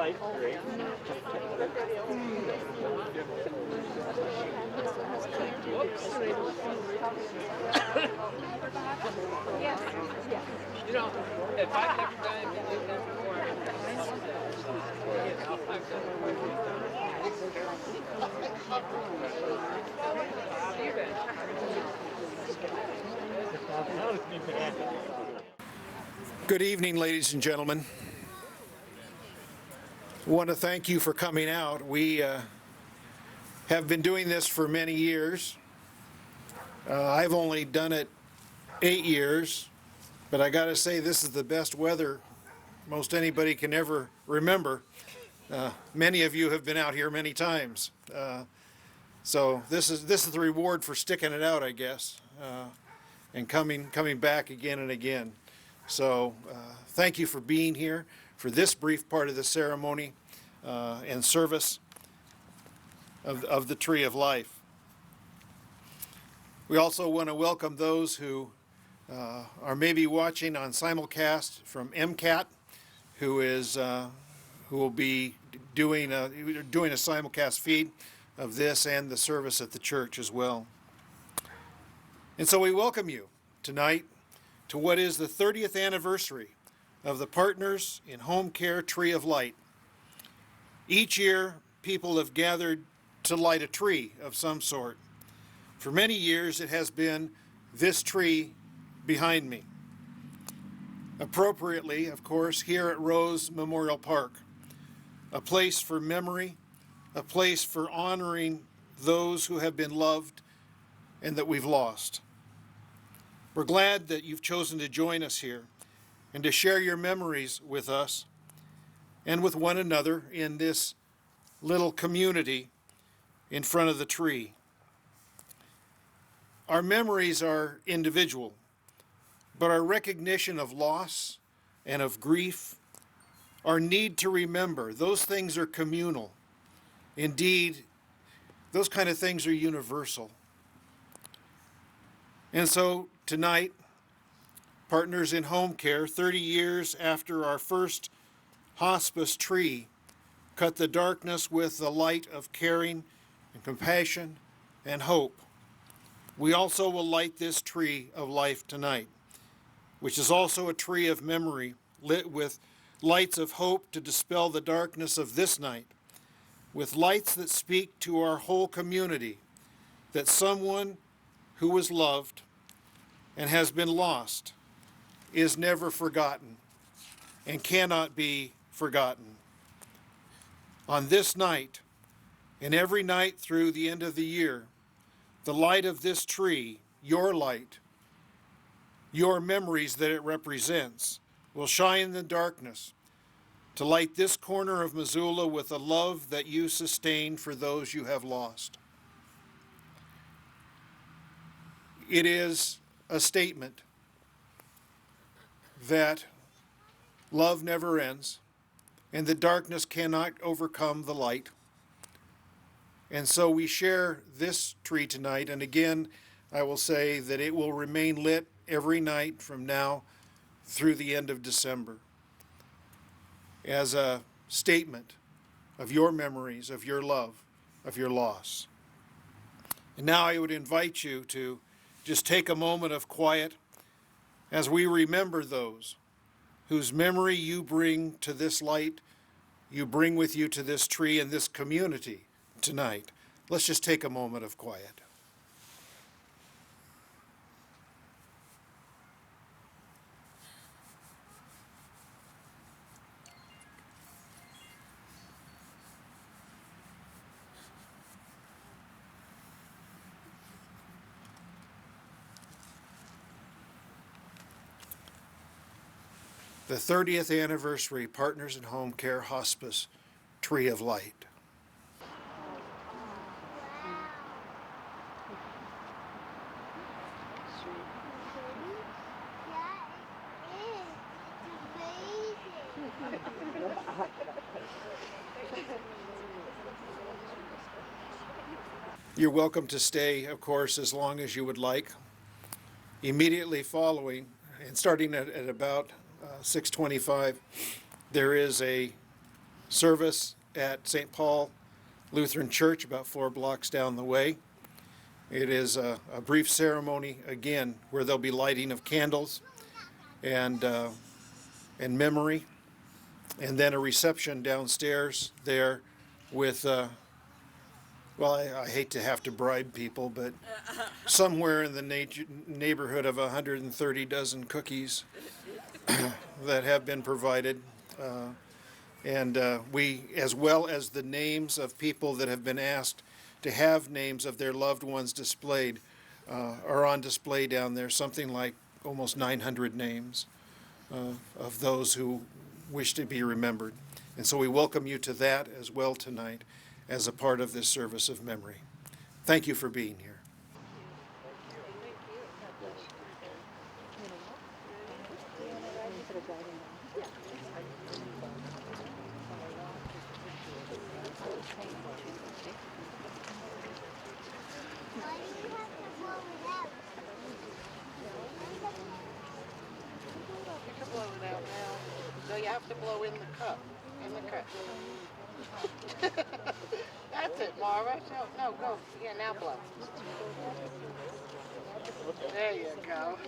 light, great. You know, if I've never done anything like this before, I've done Good evening, ladies and gentlemen. I want to thank you for coming out. We have been doing this for many years. I've only done it 8 years, but I got to say this is the best weather most anybody can ever remember. Many of you have been out here many times. So this is the reward for sticking it out, I guess, and coming back again and again. So thank you for being here for this brief part of the ceremony and service of the Tree of Life. We also want to welcome those who are maybe watching on simulcast from MCAT, who will be doing a simulcast feed of this and the service at the church as well. And so we welcome you tonight to what is the 30th anniversary of the Partners in Home Care Tree of Light. Each year, people have gathered to light a tree of some sort. For many years, it has been this tree behind me. Appropriately, of course, here at Rose Memorial Park, a place for memory, a place for honoring those who have been loved and that we've lost. We're glad that you've chosen to join us here and to share your memories with us and with one another in this little community in front of the tree. Our memories are individual, but our recognition of loss and of grief, our need to remember, those things are communal. Indeed, those kind of things are universal. And so tonight, Partners in Home Care, 30 years after our first hospice tree, cut the darkness with the light of caring and compassion and hope. We also will light this tree of life tonight, which is also a tree of memory lit with lights of hope to dispel the darkness of this night, with lights that speak to our whole community that someone who was loved and has been lost is never forgotten and cannot be forgotten. On this night, and every night through the end of the year, the light of this tree, your light, your memories that it represents, will shine in the darkness to light this corner of Missoula with the love that you sustain for those you have lost. It is a statement that love never ends and the darkness cannot overcome the light. And so we share this tree tonight, and again, I will say that it will remain lit every night from now through the end of December as a statement of your memories, of your love, of your loss. And now I would invite you to just take a moment of quiet as we remember those whose memory you bring to this light, you bring with you to this tree and this community tonight. Let's just take a moment of quiet. The 30th anniversary Partners in Home Care Hospice Tree of Light. You're welcome to stay, of course, as long as you would like. Immediately following, and starting at about 6:25, there is a service at St. Paul Lutheran Church, about 4 blocks down the way. It is a brief ceremony, again, where there'll be lighting of candles and memory, and then a reception downstairs there with, well, I hate to have to bribe people, but somewhere in the neighborhood of 130 dozen cookies that have been provided. And we, as well as the names of people that have been asked to have names of their loved ones displayed, are on display down there, something like almost 900 names of those who wish to be remembered. And so we welcome you to that as well tonight as a part of this service of memory. Thank you for being here. You can blow it out now. No, you have to blow in the cup. In the cup. That's it, Mara. No, go. Yeah, now blow. There you go.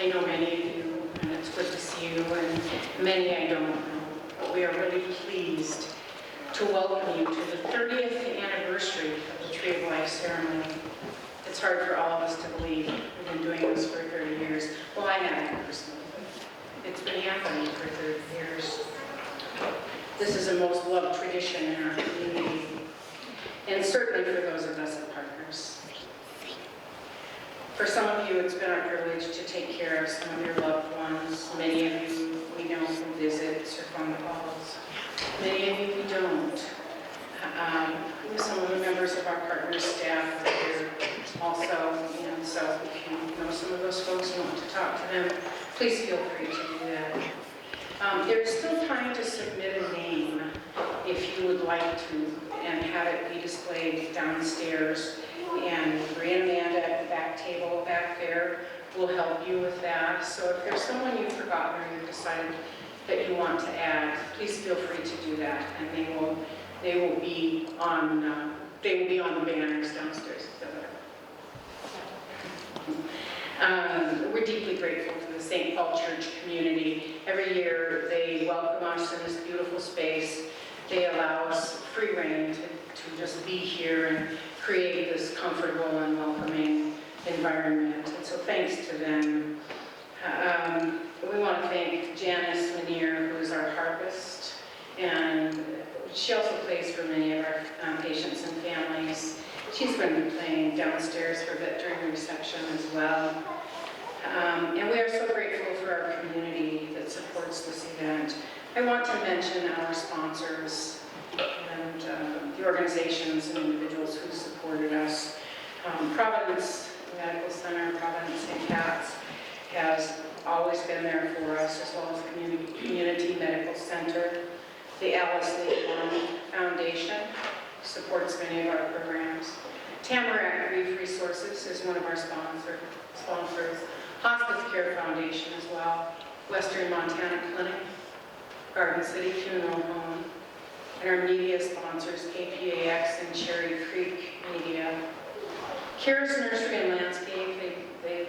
I know many of you, and it's good to see you, and many I don't know. But we are really pleased to welcome you to the 30th anniversary of the Tree of Life ceremony. It's hard for all of us to believe we've been doing this for 30 years. Well, I haven't personally, but it's been happening for 30 years. This is a most loved tradition in our community, and certainly for those of us at Partners. For some of you, it's been our privilege to take care of some of your loved ones. Many of you we know from visits or phone calls. Many of you we don't. Some of the members of our Partners staff are here also, and so if you know some of those folks and want to talk to them, please feel free to do that. There's still time to submit a name if you would like to, and have it be displayed downstairs. And Maria and Amanda at the back table back there will help you with that. So if there's someone you've forgotten or you've decided that you want to add, please feel free to do that, and they will be on the banners downstairs. We're deeply grateful to the St. Paul Church community. Every year they welcome us in this beautiful space. They allow us free rein to just be here and create this comfortable and welcoming environment. And so thanks to them. We want to thank Janice Manier, who is our harpist, and she also plays for many of our patients and families. She's going to be playing downstairs for a bit during the reception as well. And we are so grateful for our community that supports this event. I want to mention our sponsors and the organizations and individuals who supported us. Providence Medical Center, Providence St. Pat's, has always been there for us, as well as Community Medical Center. The Alice Lee Young Foundation supports many of our programs. Tamarack Grief Resources is one of our sponsors. Hospice Care Foundation as well. Western Montana Clinic, Garden City Funeral Home, and our media sponsors, KPAX and Cherry Creek Media. Kara's Nursery and Landscape, they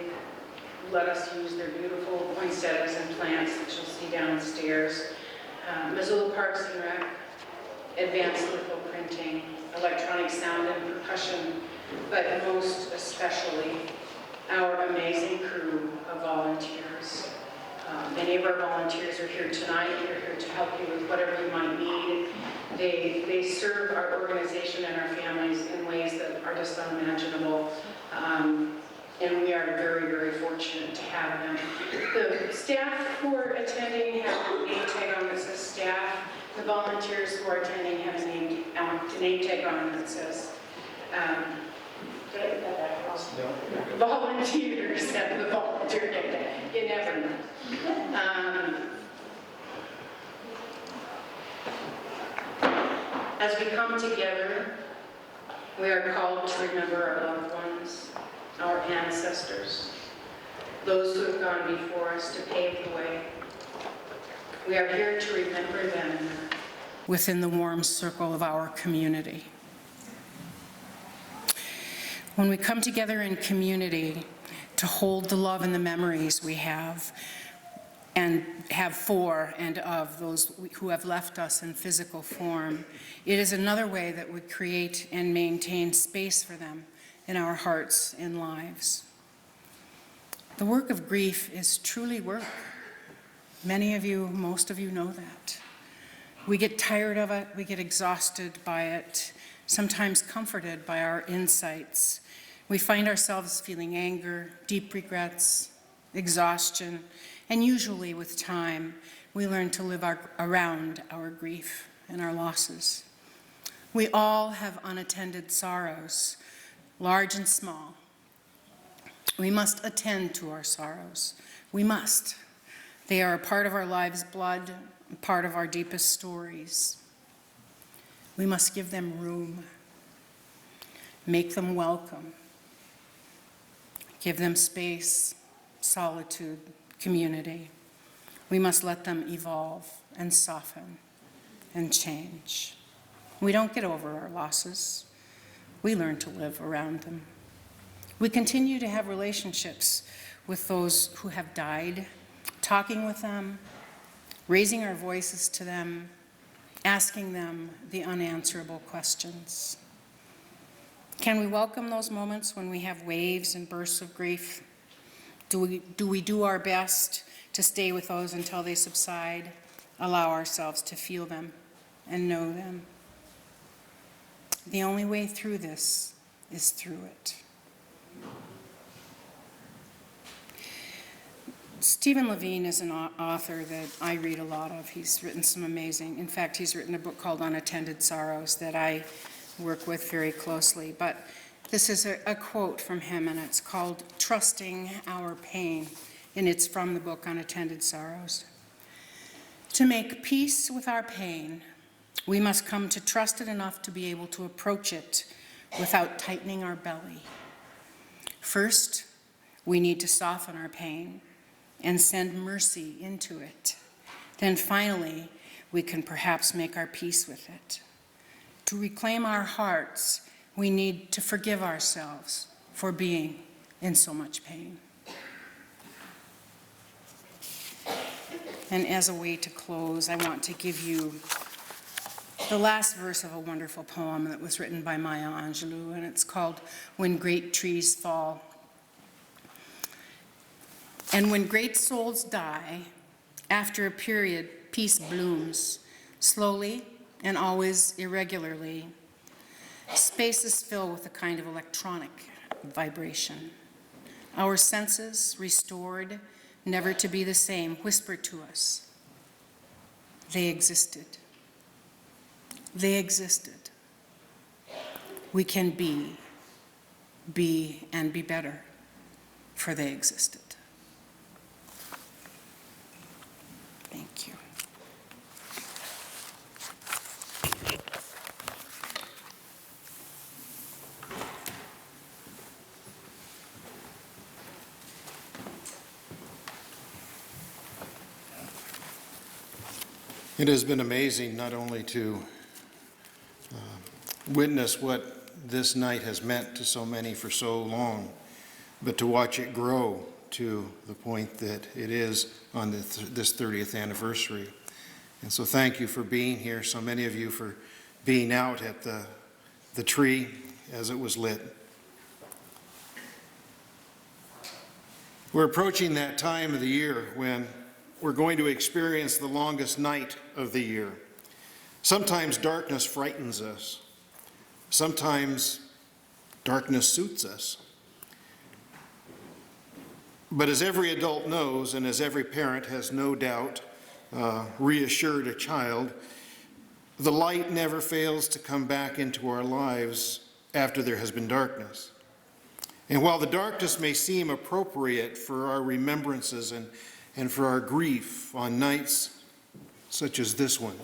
let us use their beautiful poinsettias and plants that you'll see downstairs. Missoula Parks and Rec, advanced litho printing, electronic sound and percussion, but most especially our amazing crew of volunteers. Many of our volunteers are here tonight. They're here to help you with whatever you might need. They serve our organization and our families in ways that are just unimaginable. And we are very, very fortunate to have them. The staff who are attending have a name tag on that says staff. The volunteers who are attending have a name tag on that says, did I get that backwards? No. Volunteers have the volunteer name tag. You never know. As we come together, we are called to remember our loved ones, our ancestors, those who have gone before us to pave the way. We are here to remember them within the warm circle of our community. When we come together in community to hold the love and the memories we have for and of those who have left us in physical form, it is another way that we create and maintain space for them in our hearts and lives. The work of grief is truly work. Many of you, most of you know that. We get tired of it, we get exhausted by it, sometimes comforted by our insights. We find ourselves feeling anger, deep regrets, exhaustion, and usually with time, we learn to live around our grief and our losses. We all have unattended sorrows, large and small. We must attend to our sorrows. We must. They are a part of our lives' blood, a part of our deepest stories. We must give them room, make them welcome, give them space, solitude, community. We must let them evolve and soften and change. We don't get over our losses. We learn to live around them. We continue to have relationships with those who have died, talking with them, raising our voices to them, asking them the unanswerable questions. Can we welcome those moments when we have waves and bursts of grief? Do we do our best to stay with those until they subside, allow ourselves to feel them and know them? The only way through this is through it. Stephen Levine is an author that I read a lot of. He's written some amazing, in fact, he's written a book called Unattended Sorrows that I work with very closely. But this is a quote from him, and it's called Trusting Our Pain, and it's from the book Unattended Sorrows. To make peace with our pain, we must come to trust it enough to be able to approach it without tightening our belly. First, we need to soften our pain and send mercy into it. Then finally, we can perhaps make our peace with it. To reclaim our hearts, we need to forgive ourselves for being in so much pain. And as a way to close, I want to give you the last verse of a wonderful poem that was written by Maya Angelou, and it's called When Great Trees Fall. And when great souls die, after a period, peace blooms, slowly and always irregularly. Spaces fill with a kind of electronic vibration. Our senses, restored, never to be the same, whisper to us. They existed. They existed. We can be and be better, for they existed. Thank you. It has been amazing not only to witness what this night has meant to so many for so long, but to watch it grow to the point that it is on this 30th anniversary. And so thank you for being here, so many of you for being out at the tree as it was lit. We're approaching that time of the year when we're going to experience the longest night of the year. Sometimes darkness frightens us. Sometimes darkness suits us. But as every adult knows, and as every parent has no doubt reassured a child, the light never fails to come back into our lives after there has been darkness. And while the darkness may seem appropriate for our remembrances and for our grief on nights such as this one,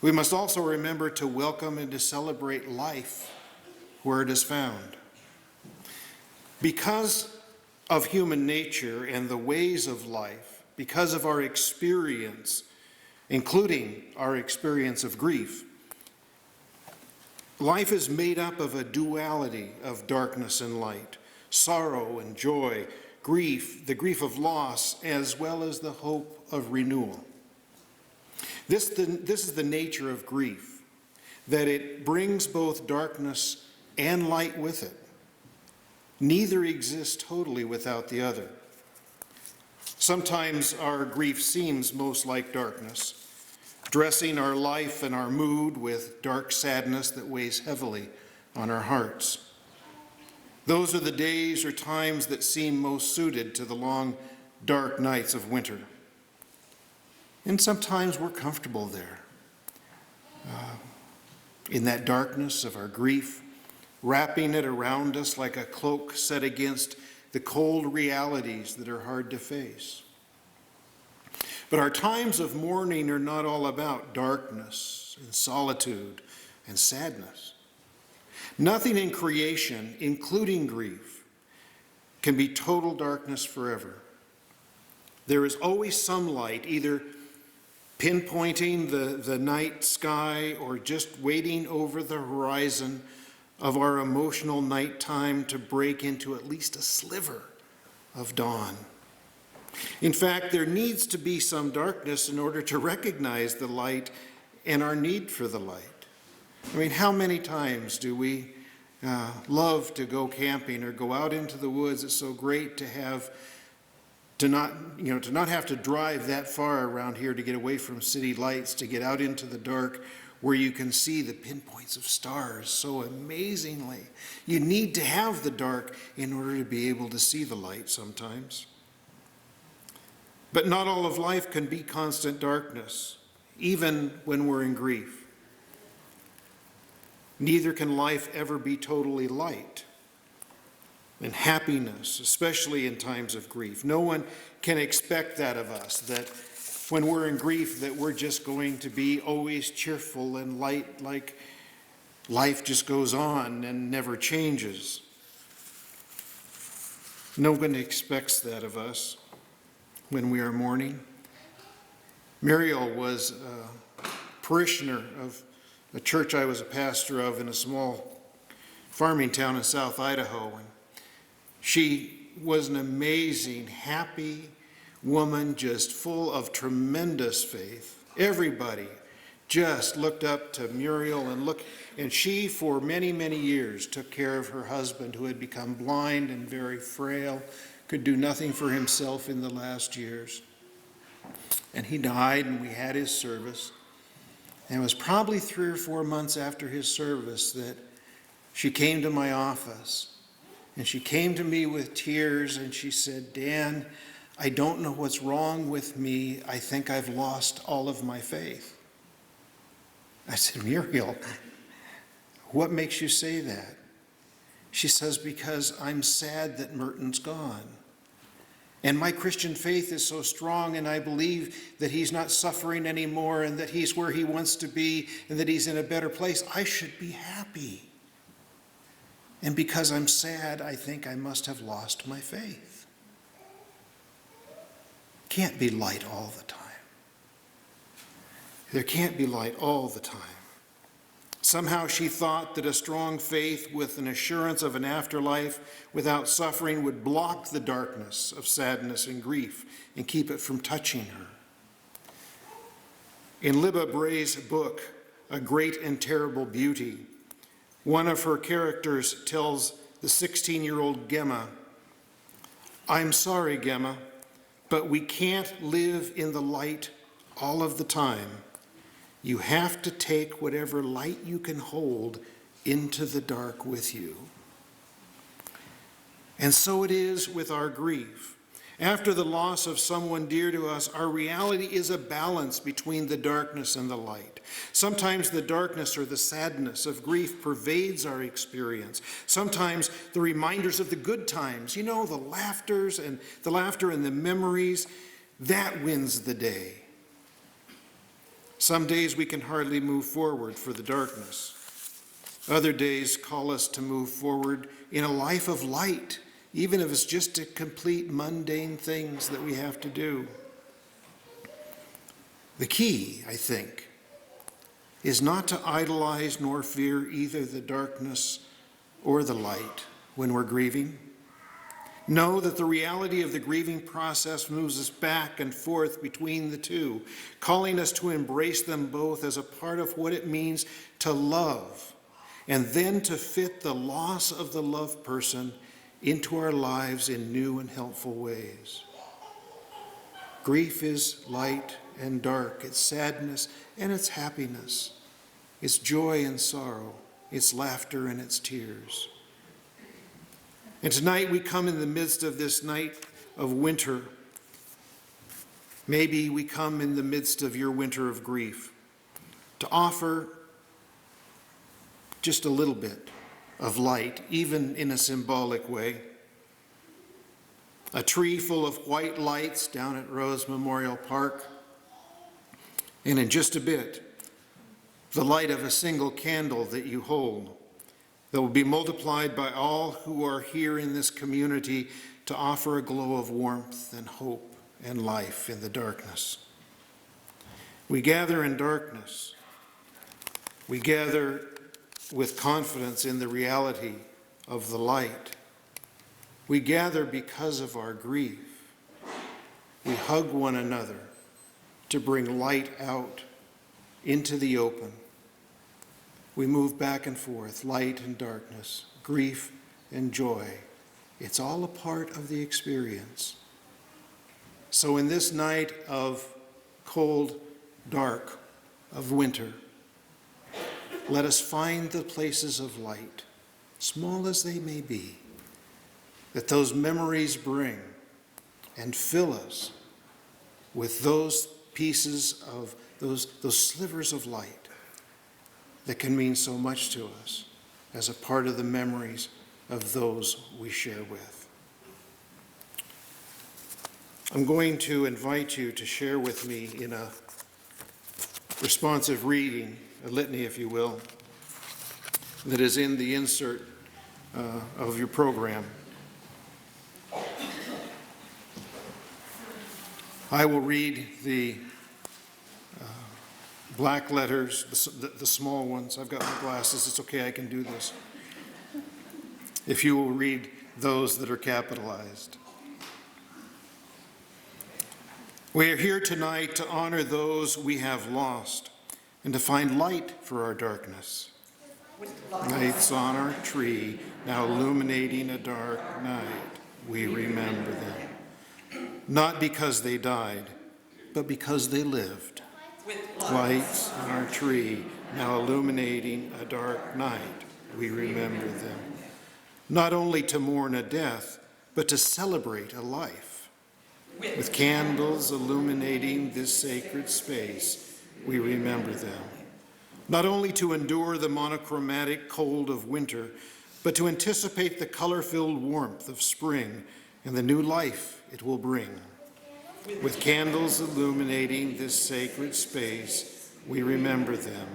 we must also remember to welcome and to celebrate life where it is found. Because of human nature and the ways of life, because of our experience, including our experience of grief, life is made up of a duality of darkness and light, sorrow and joy, grief, the grief of loss, as well as the hope of renewal. This is the nature of grief, that it brings both darkness and light with it. Neither exists totally without the other. Sometimes our grief seems most like darkness, dressing our life and our mood with dark sadness that weighs heavily on our hearts. Those are the days or times that seem most suited to the long, dark nights of winter. And sometimes we're comfortable there, in that darkness of our grief, wrapping it around us like a cloak set against the cold realities that are hard to face. But our times of mourning are not all about darkness and solitude and sadness. Nothing in creation, including grief, can be total darkness forever. There is always some light, either pinpointing the night sky or just waiting over the horizon of our emotional nighttime to break into at least a sliver of dawn. In fact, there needs to be some darkness in order to recognize the light and our need for the light. I mean, how many times do we love to go camping or go out into the woods? It's so great to not have to drive that far around here to get away from city lights, to get out into the dark where you can see the pinpoints of stars so amazingly. You need to have the dark in order to be able to see the light sometimes. But not all of life can be constant darkness, even when we're in grief. Neither can life ever be totally light. And happiness, especially in times of grief. No one can expect that of us, that when we're in grief, that we're just going to be always cheerful and light, like life just goes on and never changes. No one expects that of us when we are mourning. Muriel was a parishioner of a church I was a pastor of in a small farming town in South Idaho. And she was an amazing, happy woman, just full of tremendous faith. Everybody just looked up to Muriel and she, for many, many years, took care of her husband, who had become blind and very frail, could do nothing for himself in the last years. And he died, and we had his service. And it was probably 3 or 4 months after his service that she came to my office. And she came to me with tears, and she said, "Dan, I don't know what's wrong with me. I think I've lost all of my faith." I said, "Muriel, what makes you say that?" She says, "Because I'm sad that Merton's gone. And my Christian faith is so strong, and I believe that he's not suffering anymore, and that he's where he wants to be, and that he's in a better place. I should be happy. And because I'm sad, I think I must have lost my faith." Can't be light all the time. There can't be light all the time. Somehow she thought that a strong faith with an assurance of an afterlife without suffering would block the darkness of sadness and grief and keep it from touching her. In Libba Bray's book, A Great and Terrible Beauty, one of her characters tells the 16-year-old Gemma, "I'm sorry, Gemma, but we can't live in the light all of the time. You have to take whatever light you can hold into the dark with you." And so it is with our grief. After the loss of someone dear to us, our reality is a balance between the darkness and the light. Sometimes the darkness or the sadness of grief pervades our experience. Sometimes the reminders of the good times, the laughter and the memories, that wins the day. Some days we can hardly move forward for the darkness. Other days call us to move forward in a life of light, even if it's just to complete mundane things that we have to do. The key, I think, is not to idolize nor fear either the darkness or the light when we're grieving. Know that the reality of the grieving process moves us back and forth between the two, calling us to embrace them both as a part of what it means to love, and then to fit the loss of the loved person into our lives in new and helpful ways. Grief is light and dark. It's sadness and it's happiness. It's joy and sorrow. It's laughter and it's tears. And tonight we come in the midst of this night of winter. Maybe we come in the midst of your winter of grief to offer just a little bit of light, even in a symbolic way. A tree full of white lights down at Rose Memorial Park. And in just a bit, the light of a single candle that you hold, that will be multiplied by all who are here in this community to offer a glow of warmth and hope and life in the darkness. We gather in darkness. We gather with confidence in the reality of the light. We gather because of our grief. We hug one another to bring light out into the open. We move back and forth, light and darkness, grief and joy. It's all a part of the experience. So in this night of cold, dark, of winter, let us find the places of light, small as they may be, that those memories bring, and fill us with those pieces of those slivers of light that can mean so much to us as a part of the memories of those we share with. I'm going to invite you to share with me in a responsive reading, a litany, if you will, that is in the insert of your program. I will read the black letters, the small ones. I've got my glasses. It's okay, I can do this. If you will read those that are capitalized. We are here tonight to honor those we have lost and to find light for our darkness. Lights on our tree, now illuminating a dark night, we remember them. Not because they died, but because they lived. Lights on our tree, now illuminating a dark night, we remember them. Not only to mourn a death, but to celebrate a life. With candles illuminating this sacred space, we remember them. Not only to endure the monochromatic cold of winter, but to anticipate the color-filled warmth of spring and the new life it will bring. With candles illuminating this sacred space, we remember them.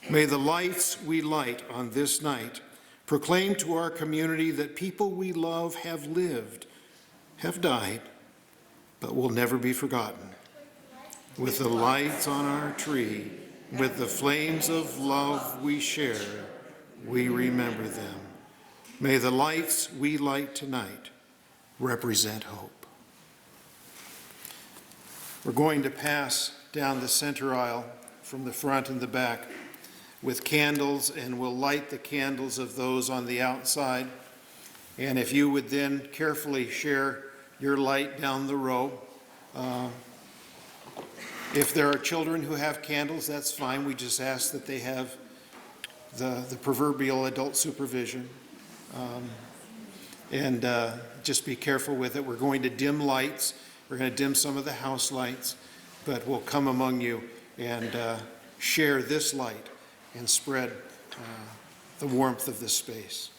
May the lights we light on this night proclaim to our community that people we love have lived, have died, but will never be forgotten. With the lights on our tree, with the flames of love we share, we remember them. May the lights we light tonight represent hope. We're going to pass down the center aisle from the front and the back with candles, and we'll light the candles of those on the outside. And if you would then carefully share your light down the row. If there are children who have candles, that's fine. We just ask that they have the proverbial adult supervision. And just be careful with it. We're going to dim lights. We're going to dim some of the house lights, but we'll come among you and share this light and spread the warmth of this space.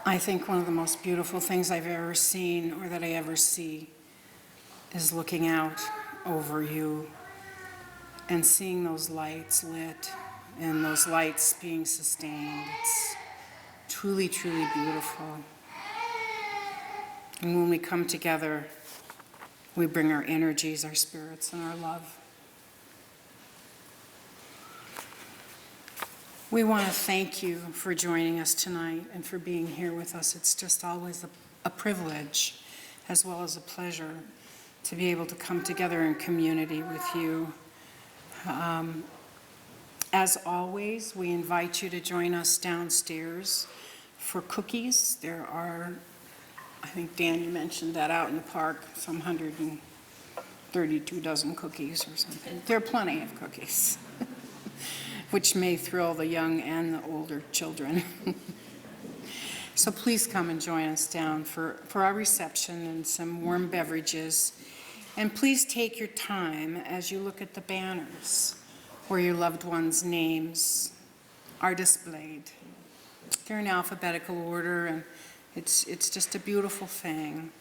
I think one of the most beautiful things I've ever seen or that I ever see is looking out over you and seeing those lights lit and those lights being sustained. It's truly, truly beautiful. And when we come together, we bring our energies, our spirits, and our love. We want to thank you for joining us tonight and for being here with us. It's just always a privilege as well as a pleasure to be able to come together in community with you. As always, we invite you to join us downstairs for cookies. There are, I think Dan, you mentioned that out in the park, some 132 dozen cookies or something. There are plenty of cookies, which may thrill the young and the older children. So please come and join us down for our reception and some warm beverages. And please take your time as you look at the banners where your loved ones' names are displayed. They're in alphabetical order, and it's just a beautiful thing.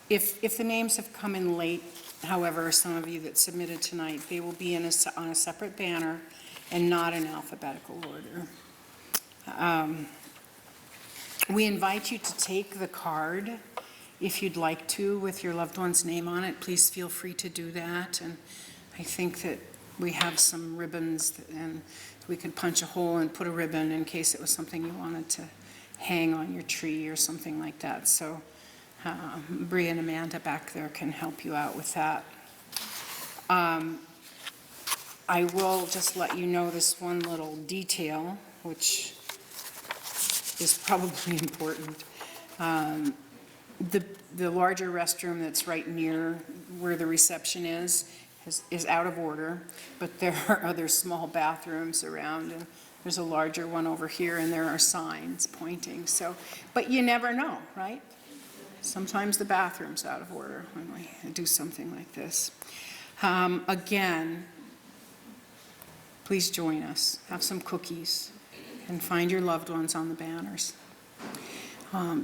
If the names have come in late, however, some of you that submitted tonight, they will be on a separate banner and not in alphabetical order. We invite you to take the card if you'd like to with your loved one's name on it. Please feel free to do that. And I think that we have some ribbons, and we could punch a hole and put a ribbon in case it was something you wanted to hang on your tree or something like that. So Bree and Amanda back there can help you out with that. I will just let you know this one little detail, which is probably important. The larger restroom that's right near where the reception is out of order, but there are other small bathrooms around, and there's a larger one over here, and there are signs pointing. So, but you never know, right? Sometimes the bathroom's out of order when we do something like this. Again, please join us. Have some cookies and find your loved ones on the banners.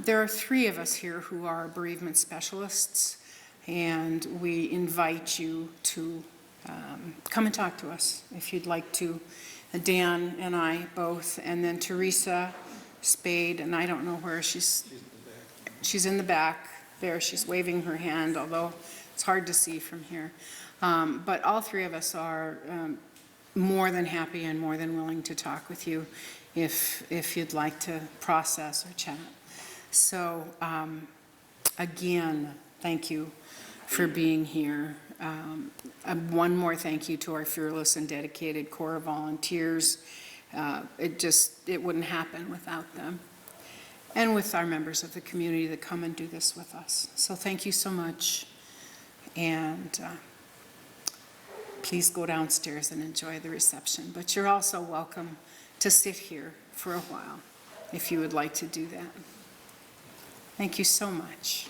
There are 3 of us here who are bereavement specialists, and we invite you to come and talk to us if you'd like to. Dan and I both, and then Teresa Spade, and I don't know where she's in the back there. She's waving her hand, although it's hard to see from here. But all 3 of us are more than happy and more than willing to talk with you if you'd like to process or chat. So again, thank you for being here. One more thank you to our fearless and dedicated Corps of volunteers. It wouldn't happen without them. And with our members of the community that come and do this with us. So thank you so much. And please go downstairs and enjoy the reception. But you're also welcome to sit here for a while if you would like to do that. Thank you so much.